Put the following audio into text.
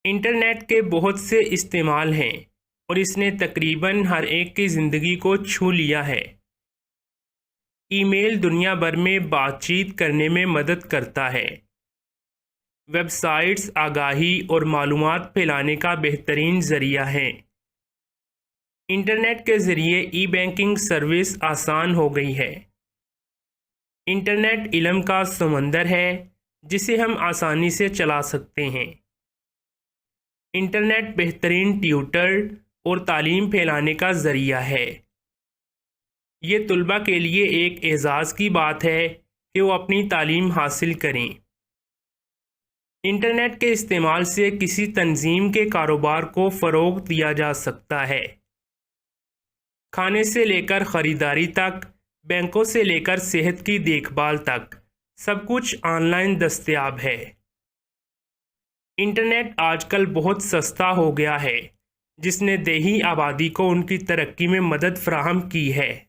Internet کے بہت سے استعمال ہیں اور اس نے تقریباً ہر ایک کی زندگی کو چھو لیا ہے۔ ای میل دنیا بھر میں بات چیت کرنے میں مدد کرتا ہے۔ ویب سائٹس آگاہی اور معلومات پھیلانے کا بہترین ذریعہ ہیں۔ انٹرنیٹ کے ذریعے ای بینکنگ سروس آسان ہو گئی ہے۔ انٹرنیٹ علم کا سمندر ہے جسے ہم آسانی سے چلا سکتے ہیں۔ انٹرنیٹ بہترین ٹیوٹر اور تعلیم پھیلانے کا ذریعہ ہے۔ یہ طلباء کے لیے ایک اعزاز کی بات ہے کہ وہ اپنی تعلیم حاصل کریں۔ انٹرنیٹ کے استعمال سے کسی تنظیم کے کاروبار کو فروغ دیا جا سکتا ہے۔ کھانے سے لے کر خریداری تک، بینکوں سے لے کر صحت کی دیکھ بھال تک، سب کچھ آن لائن دستیاب ہے۔ انٹرنیٹ آج کل بہت سستا ہو گیا ہے، جس نے دیہی آبادی کو ان کی ترقی میں مدد فراہم کی ہے۔